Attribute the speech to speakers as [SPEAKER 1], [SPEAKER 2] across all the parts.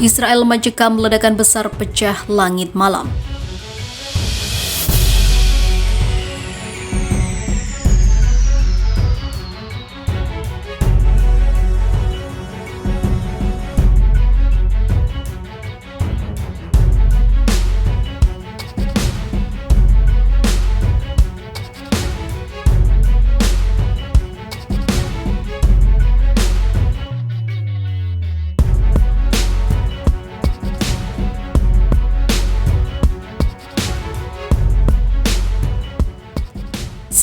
[SPEAKER 1] Israel mencekam ledakan besar pecah langit malam.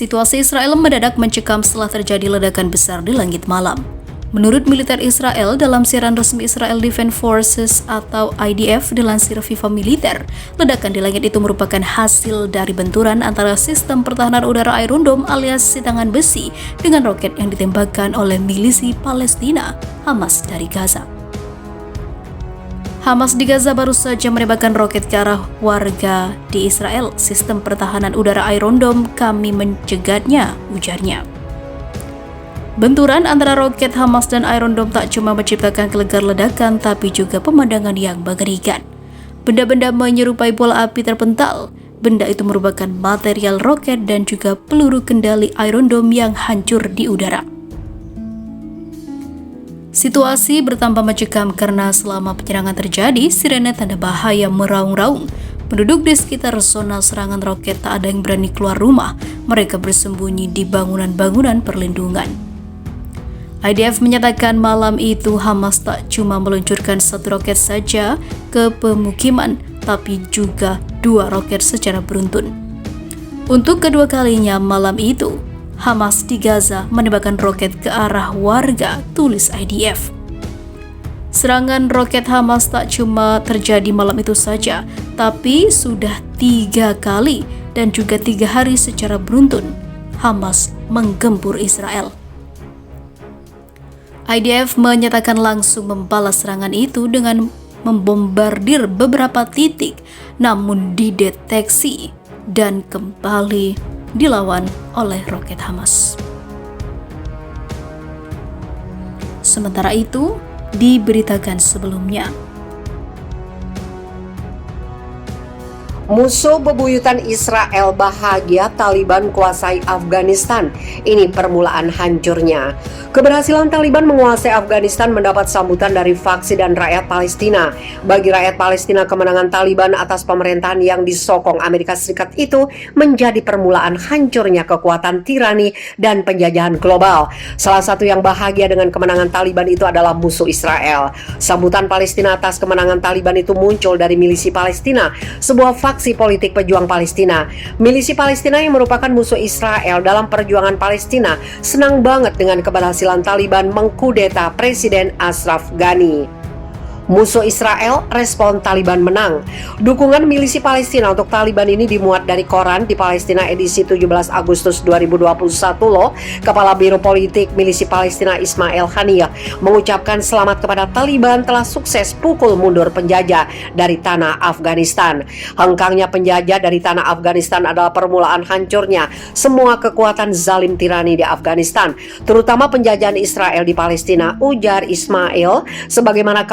[SPEAKER 1] Situasi Israel mendadak mencekam setelah terjadi ledakan besar di langit malam. Menurut militer Israel, dalam siaran resmi Israel Defense Forces atau IDF dilansir Viva Militer, ledakan di langit itu merupakan hasil dari benturan antara sistem pertahanan udara Iron Dome alias sitangan besi dengan roket yang ditembakkan oleh milisi Palestina, Hamas dari Gaza. Hamas di Gaza baru saja menembakkan roket ke arah warga di Israel. Sistem pertahanan udara Iron Dome kami mencegatnya, ujarnya. Benturan antara roket Hamas dan Iron Dome tak cuma menciptakan gelegar ledakan, tapi juga pemandangan yang mengerikan. Benda-benda menyerupai bola api terpental. Benda itu merupakan material roket dan juga peluru kendali Iron Dome yang hancur di udara. Situasi bertambah mencekam karena selama penyerangan terjadi, sirene tanda bahaya meraung-raung. Penduduk di sekitar zona serangan roket tak ada yang berani keluar rumah. Mereka bersembunyi di bangunan-bangunan perlindungan. IDF menyatakan malam itu Hamas tak cuma meluncurkan satu roket saja ke pemukiman, tapi juga 2 roket secara beruntun. Untuk kedua kalinya malam itu, Hamas di Gaza menembakkan roket ke arah warga, tulis IDF. Serangan roket Hamas tak cuma terjadi malam itu saja, tapi sudah 3 kali dan juga 3 hari secara beruntun Hamas menggempur Israel. IDF menyatakan langsung membalas serangan itu dengan membombardir beberapa titik, namun dideteksi dan kembali dilawan oleh roket Hamas. Sementara itu, diberitakan sebelumnya,
[SPEAKER 2] musuh bebuyutan Israel bahagia Taliban kuasai Afghanistan. Ini permulaan hancurnya. Keberhasilan Taliban menguasai Afghanistan mendapat sambutan dari faksi dan rakyat Palestina. Bagi rakyat Palestina, kemenangan Taliban atas pemerintahan yang disokong Amerika Serikat itu menjadi permulaan hancurnya kekuatan tirani dan penjajahan global. Salah satu yang bahagia dengan kemenangan Taliban itu adalah musuh Israel. Sambutan Palestina atas kemenangan Taliban itu muncul dari milisi Palestina, sebuah faksi politik pejuang Palestina. Milisi Palestina yang merupakan musuh Israel dalam perjuangan Palestina senang banget dengan keberhasilan Taliban mengkudeta Presiden Ashraf Ghani. Musuh Israel respon Taliban menang. Dukungan milisi Palestina untuk Taliban ini dimuat dari koran di Palestina edisi 17 Agustus 2021 loh. Kepala Biro Politik milisi Palestina Ismail Haniyeh mengucapkan selamat kepada Taliban telah sukses pukul mundur penjajah dari tanah Afghanistan. Hengkangnya penjajah dari tanah Afghanistan adalah permulaan hancurnya semua kekuatan zalim tirani di Afghanistan, terutama penjajahan Israel di Palestina, ujar Ismail sebagaimana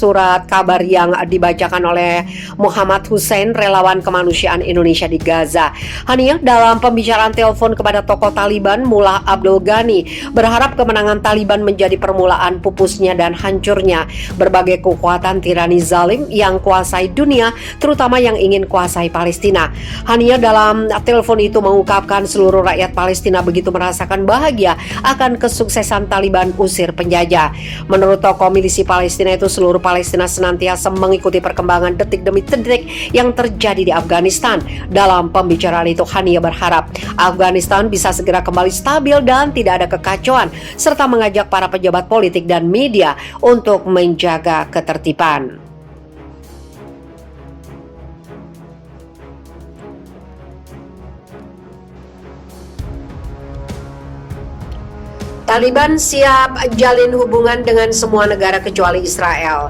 [SPEAKER 2] surat kabar yang dibacakan oleh Muhammad Hussein, relawan kemanusiaan Indonesia di Gaza. Haniyeh dalam pembicaraan telepon kepada tokoh Taliban Mullah Abdul Ghani berharap kemenangan Taliban menjadi permulaan pupusnya dan hancurnya berbagai kekuatan tirani zalim yang kuasai dunia, terutama yang ingin kuasai Palestina. Haniyeh dalam telepon itu mengungkapkan seluruh rakyat Palestina begitu merasakan bahagia akan kesuksesan Taliban usir penjajah. Menurut tokoh milisi Palestina itu, seluruh Palestina senantiasa mengikuti perkembangan detik demi detik yang terjadi di Afghanistan. Dalam pembicaraan itu, Haniyeh berharap Afghanistan bisa segera kembali stabil dan tidak ada kekacauan, serta mengajak para pejabat politik dan media untuk menjaga ketertiban. Taliban siap jalin hubungan dengan semua negara kecuali Israel.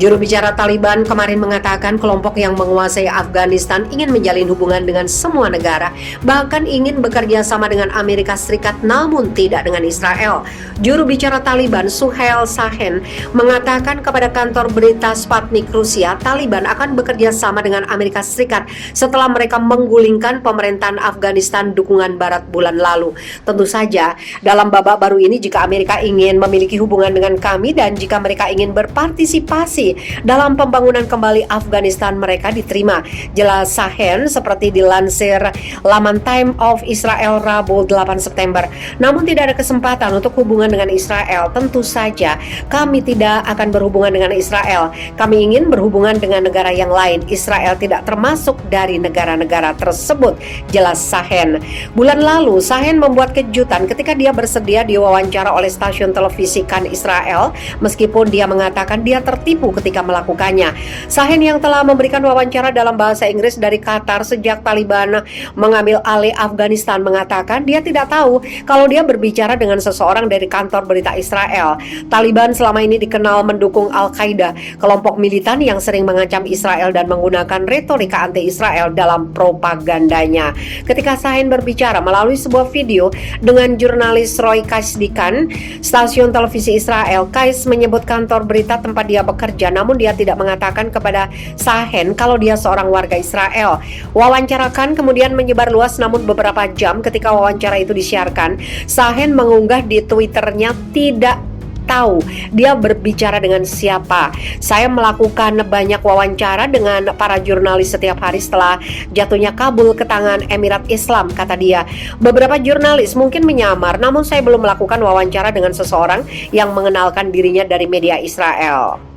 [SPEAKER 2] Juru bicara Taliban kemarin mengatakan kelompok yang menguasai Afghanistan ingin menjalin hubungan dengan semua negara, bahkan ingin bekerja sama dengan Amerika Serikat namun tidak dengan Israel. Juru bicara Taliban Suhail Shaheen mengatakan kepada kantor berita Sputnik Rusia, Taliban akan bekerja sama dengan Amerika Serikat setelah mereka menggulingkan pemerintahan Afghanistan dukungan Barat bulan lalu. Tentu saja, dalam babak baru ini jika Amerika ingin memiliki hubungan dengan kami dan jika mereka ingin berpartisipasi dalam pembangunan kembali Afghanistan, mereka diterima, jelas Shaheen seperti dilansir laman Time of Israel Rabu 8 September. Namun tidak ada kesempatan untuk hubungan dengan Israel. Tentu saja kami tidak akan berhubungan dengan Israel. Kami ingin berhubungan dengan negara yang lain. Israel tidak termasuk dari negara-negara tersebut, jelas Shaheen. Bulan lalu Shaheen membuat kejutan ketika dia bersedia diwawancara oleh stasiun televisi Kan Israel, meskipun dia mengatakan dia tertipu ketika melakukannya. Shaheen yang telah memberikan wawancara dalam bahasa Inggris dari Qatar sejak Taliban mengambil alih Afghanistan mengatakan dia tidak tahu kalau dia berbicara dengan seseorang dari kantor berita Israel. Taliban selama ini dikenal mendukung Al-Qaeda, kelompok militan yang sering mengancam Israel dan menggunakan retorika anti-Israel dalam propagandanya. Ketika Shaheen berbicara melalui sebuah video dengan jurnalis Roy Kasdikan, stasiun televisi Israel, Kais menyebut kantor berita tempat dia bekerja, namun dia tidak mengatakan kepada Shaheen kalau dia seorang warga Israel. Wawancara Kan kemudian menyebar luas, namun beberapa jam ketika wawancara itu disiarkan, Shaheen mengunggah di Twitternya tidak tahu dia berbicara dengan siapa. Saya melakukan banyak wawancara dengan para jurnalis setiap hari setelah jatuhnya Kabul ke tangan Emirat Islam, kata dia. Beberapa jurnalis mungkin menyamar, namun saya belum melakukan wawancara dengan seseorang yang mengenalkan dirinya dari media Israel.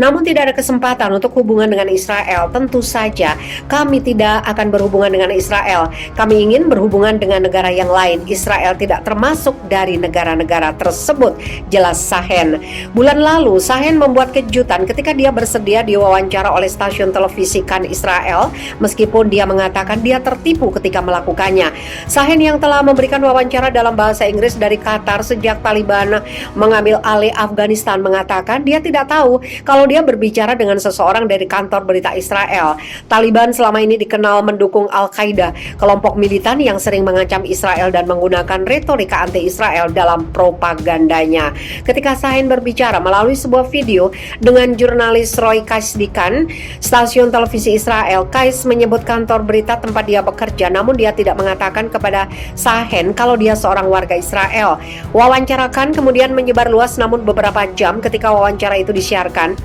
[SPEAKER 2] Namun tidak ada kesempatan untuk hubungan dengan Israel. Tentu saja kami tidak akan berhubungan dengan Israel. Kami ingin berhubungan dengan negara yang lain. Israel tidak termasuk dari negara-negara tersebut, jelas Shaheen. Bulan lalu Shaheen membuat kejutan ketika dia bersedia diwawancara oleh stasiun televisi Kan Israel, meskipun dia mengatakan dia tertipu ketika melakukannya. Shaheen yang telah memberikan wawancara dalam bahasa Inggris dari Qatar sejak Taliban mengambil alih Afghanistan mengatakan dia tidak tahu kalau dia berbicara dengan seseorang dari kantor berita Israel. Taliban selama ini dikenal mendukung Al-Qaeda, kelompok militan yang sering mengancam Israel dan menggunakan retorika anti-Israel dalam propagandanya. Ketika Shaheen berbicara melalui sebuah video dengan jurnalis Roy Kasdikan, stasiun televisi Israel, Kais menyebut kantor berita tempat dia bekerja, namun dia tidak mengatakan kepada Shaheen kalau dia seorang warga Israel. Wawancara Kan kemudian menyebar luas, namun beberapa jam ketika wawancara itu disiarkan,